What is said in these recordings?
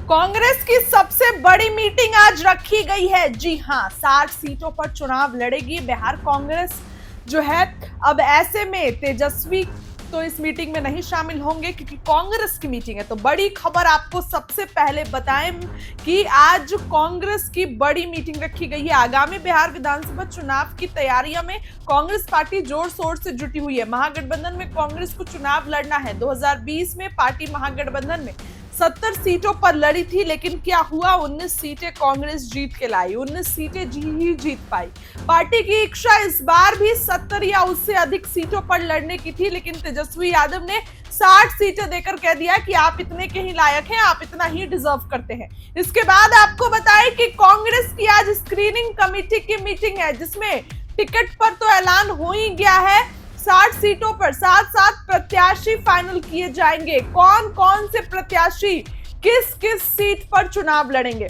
कांग्रेस की सबसे बड़ी मीटिंग आज रखी गई है। जी हां, 60 सीटों पर चुनाव लड़ेगी बिहार कांग्रेस जो है। अब ऐसे में तेजस्वी तो इस मीटिंग में नहीं शामिल होंगे क्योंकि कांग्रेस की मीटिंग है। तो बड़ी खबर आपको सबसे पहले बताएं कि आज कांग्रेस की बड़ी मीटिंग रखी गई है। आगामी बिहार विधानसभा चुनाव की तैयारियों में कांग्रेस पार्टी जोर शोर से जुटी हुई है। महागठबंधन में कांग्रेस को चुनाव लड़ना है। 2020 में पार्टी महागठबंधन में 70 सीटों पर लड़ी थी, लेकिन क्या हुआ, 19 सीटें कांग्रेस जीत के लाई, 19 सीटें ही जीत पाई। पार्टी की इच्छा इस बार भी 70 या उससे अधिक सीटों पर लड़ने की थी, लेकिन तेजस्वी यादव ने 60 सीटें देकर कह दिया कि आप इतने के ही लायक हैं, आप इतना ही डिजर्व करते हैं। इसके बाद आपको बताएं कि कांग्रेस की आज स्क्रीनिंग कमेटी की मीटिंग है, जिसमें टिकट पर तो ऐलान हो ही गया है। 60 सीटों पर 7 प्रत्याशी फाइनल किए जाएंगे। कौन कौन से प्रत्याशी किस किस सीट पर चुनाव लड़ेंगे।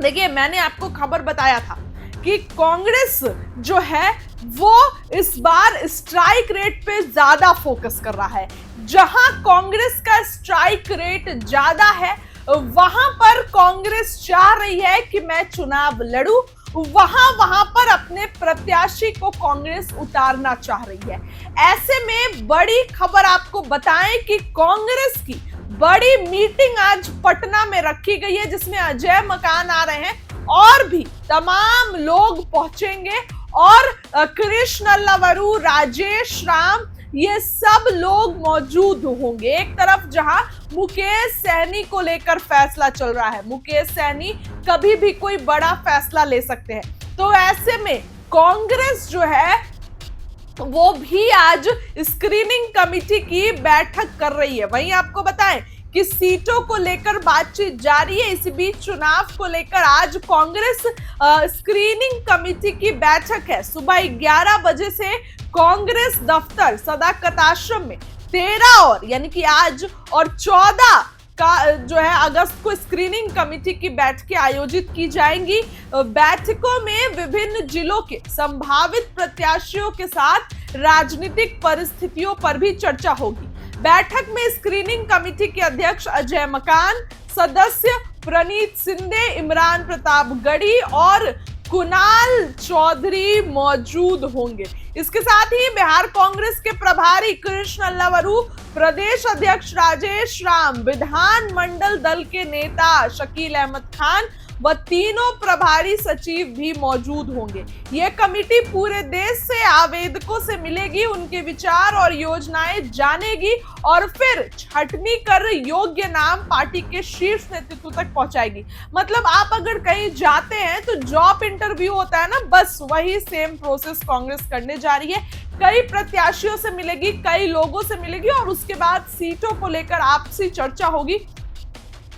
देखिए, मैंने आपको खबर बताया था कि कांग्रेस जो है वो इस बार स्ट्राइक रेट पे ज्यादा फोकस कर रहा है। जहां कांग्रेस का स्ट्राइक रेट ज्यादा है, वहां पर कांग्रेस चाह रही है कि मैं चुनाव लड़ूं, वहां पर अपने प्रत्याशी को कांग्रेस उतारना चाह रही है। ऐसे में बड़ी खबर आपको बताएं कि कांग्रेस की बड़ी मीटिंग आज पटना में रखी गई है, जिसमें अजय मकान आ रहे हैं और भी तमाम लोग पहुंचेंगे और कृष्ण लवरू, राजेश राम, ये सब लोग मौजूद होंगे। एक तरफ जहां मुकेश सहनी को लेकर फैसला चल रहा है, मुकेश सहनी कभी भी कोई बड़ा फैसला ले सकते हैं, तो ऐसे में कांग्रेस जो है वो भी आज स्क्रीनिंग कमेटी की बैठक कर रही है। वहीं आपको बताएं कि सीटों को लेकर बातचीत जारी है। इसी बीच चुनाव को लेकर आज कांग्रेस स्क्रीनिंग कमेटी की बैठक है। सुबह 11 बजे से कांग्रेस दफ्तर सदाकत आश्रम में 13 और यानी कि आज और 14 का जो है अगस्त को स्क्रीनिंग कमेटी की बैठकें आयोजित की जाएंगी। बैठकों में विभिन्न जिलों के संभावित प्रत्याशियों के साथ राजनीतिक परिस्थितियों पर भी चर्चा होगी। बैठक में स्क्रीनिंग कमेटी के अध्यक्ष अजय मकान, सदस्य प्रणीत सिंधे, इमरान प्रताप गढ़ी और कुणाल चौधरी मौजूद होंगे। इसके साथ ही बिहार कांग्रेस के प्रभारी कृष्ण लवरू, प्रदेश अध्यक्ष राजेश राम, विधान मंडल दल के नेता शकील अहमद खान व तीनों प्रभारी सचिव भी मौजूद होंगे। यह कमेटी पूरे देश से आवेदकों से मिलेगी, उनके विचार और योजनाएं जानेगी और फिर छटनी कर योग्य नाम पार्टी के शीर्ष नेतृत्व तक पहुंचाएगी। मतलब आप अगर कहीं जाते हैं तो जॉब इंटरव्यू होता है ना, बस वही सेम प्रोसेस कांग्रेस करने जा रही है। कई प्रत्याशियों से मिलेगी, कई लोगों से मिलेगी और उसके बाद सीटों को लेकर आपसी चर्चा होगी,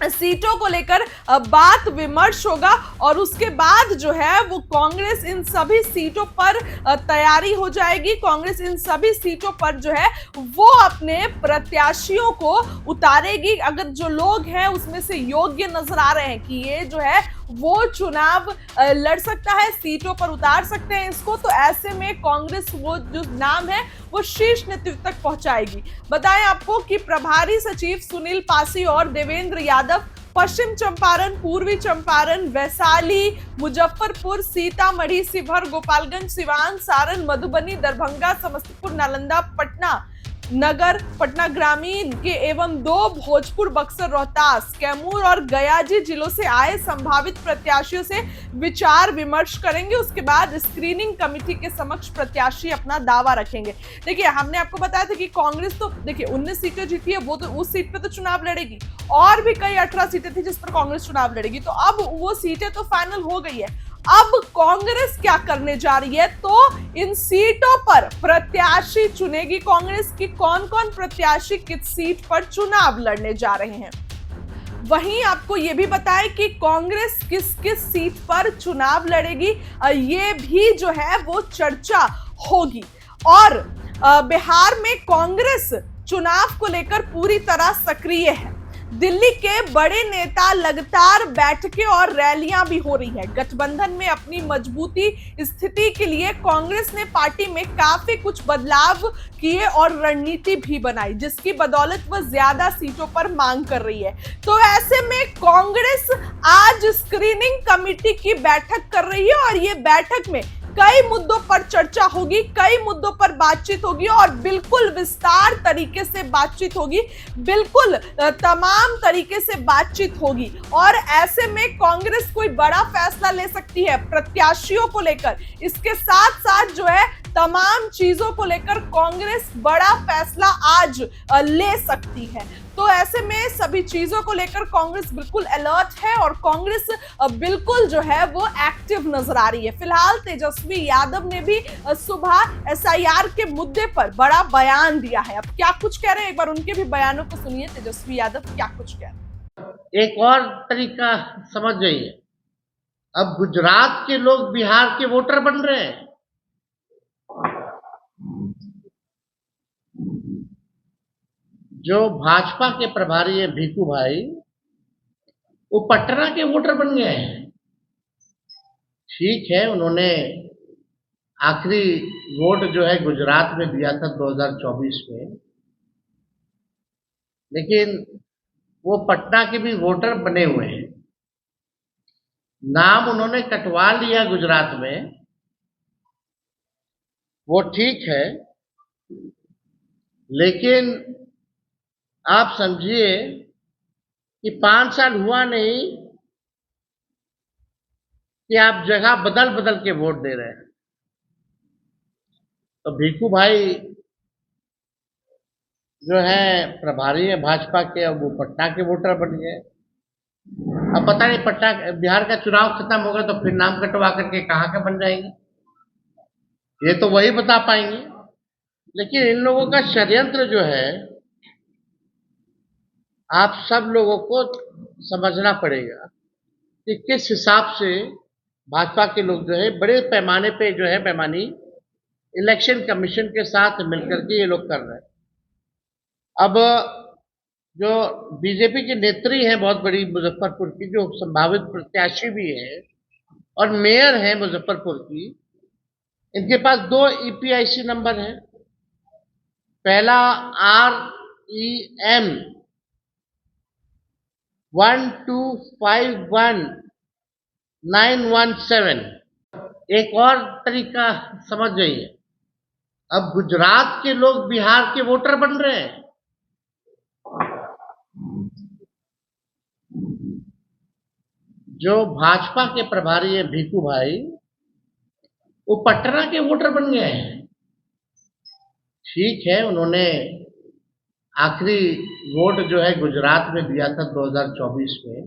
सीटों को लेकर बात विमर्श होगा और उसके बाद जो है वो कांग्रेस इन सभी सीटों पर तैयारी हो जाएगी। कांग्रेस इन सभी सीटों पर जो है वो अपने प्रत्याशियों को उतारेगी। अगर जो लोग हैं उसमें से योग्य नजर आ रहे हैं कि ये जो है वो चुनाव लड़ सकता है, सीटों पर उतार सकते हैं इसको, तो ऐसे में कांग्रेस वो जो नाम है वो शीर्ष नेतृत्व तक पहुंचाएगी। बताएं आपको कि प्रभारी सचिव सुनील पासी और देवेंद्र यादव पश्चिम चंपारण, पूर्वी चंपारण, वैशाली, मुजफ्फरपुर, सीतामढ़ी, शिवहर, गोपालगंज, सिवान, सारण, मधुबनी, दरभंगा, समस्तीपुर, नालंदा, पटना नगर, पटना ग्रामीण के एवं 2 भोजपुर, बक्सर, रोहतास, कैमूर और गया जिलों से आए संभावित प्रत्याशियों से विचार विमर्श करेंगे। उसके बाद स्क्रीनिंग कमेटी के समक्ष प्रत्याशी अपना दावा रखेंगे। देखिए, हमने आपको बताया था कि कांग्रेस तो देखिए 19 सीटें जीती है, वो तो उस सीट पे तो चुनाव लड़ेगी और भी कई 18 सीटें थी जिस पर कांग्रेस चुनाव लड़ेगी। तो अब वो सीटें तो फाइनल हो गई है। अब कांग्रेस क्या करने जा रही है, तो इन सीटों पर प्रत्याशी चुनेगी कांग्रेस की कौन कौन प्रत्याशी किस सीट पर चुनाव लड़ने जा रहे हैं। वहीं आपको यह भी बताएं कि कांग्रेस किस किस सीट पर चुनाव लड़ेगी, ये भी जो है वो चर्चा होगी। और बिहार में कांग्रेस चुनाव को लेकर पूरी तरह सक्रिय है। दिल्ली के बड़े नेता लगातार बैठकें और रैलियां भी हो रही है। गठबंधन में अपनी मजबूती स्थिति के लिए कांग्रेस ने पार्टी में काफी कुछ बदलाव किए और रणनीति भी बनाई, जिसकी बदौलत वह ज्यादा सीटों पर मांग कर रही है। तो ऐसे में कांग्रेस आज स्क्रीनिंग कमेटी की बैठक कर रही है और ये बैठक में कई मुद्दों पर चर्चा होगी, कई मुद्दों पर बातचीत होगी और बिल्कुल विस्तार तरीके से बातचीत होगी, बिल्कुल तमाम तरीके से बातचीत होगी। और ऐसे में कांग्रेस कोई बड़ा फैसला ले सकती है प्रत्याशियों को लेकर, इसके साथ साथ जो है तमाम चीजों को लेकर कांग्रेस बड़ा फैसला आज ले सकती है। तो ऐसे में सभी चीजों को लेकर कांग्रेस बिल्कुल अलर्ट है और कांग्रेस बिल्कुल जो है वो एक्टिव नजर आ रही है। फिलहाल तेजस्वी यादव ने भी सुबह एसआईआर के मुद्दे पर बड़ा बयान दिया है। अब क्या कुछ कह रहे हैं, एक बार उनके भी बयानों को सुनिए। तेजस्वी यादव क्या कुछ कह रहे हैं। एक और तरीका समझ जाइए, अब गुजरात के लोग बिहार के वोटर बन रहे हैं। जो भाजपा के प्रभारी है भीखू भाई, वो पटना के वोटर बन गए हैं। ठीक है, उन्होंने आखिरी वोट जो है गुजरात में दिया था 2024 में, लेकिन वो पटना के भी वोटर बने हुए हैं। नाम उन्होंने कटवा लिया गुजरात में, वो ठीक है, लेकिन आप समझिए कि 5 साल हुआ नहीं कि आप जगह बदल बदल के वोट दे रहे हैं। तो भीखू भाई जो है प्रभारी है भाजपा के, अब वो पटना के वोटर बन गए। अब पता नहीं पटना बिहार का चुनाव खत्म होगा तो फिर नाम कटवा करके कहाँ का बन जाएंगे, ये तो वही बता पाएंगे। लेकिन इन लोगों का षड्यंत्र जो है आप सब लोगों को समझना पड़ेगा कि किस हिसाब से भाजपा के लोग जो है बड़े पैमाने पे जो है बेईमानी इलेक्शन कमीशन के साथ मिलकर के ये लोग कर रहे हैं। अब जो बीजेपी के नेत्री हैं बहुत बड़ी मुजफ्फरपुर की, जो संभावित प्रत्याशी भी है और मेयर है मुजफ्फरपुर की, इनके पास 2 ईपीआईसी नंबर है। पहला REM 1251917। एक और तरीका समझ जाइए, अब गुजरात के लोग बिहार के वोटर बन रहे हैं। जो भाजपा के प्रभारी है भीखू भाई, वो पटना के वोटर बन गए हैं। ठीक है, उन्होंने आखिरी वोट जो है गुजरात में दिया था 2024 में,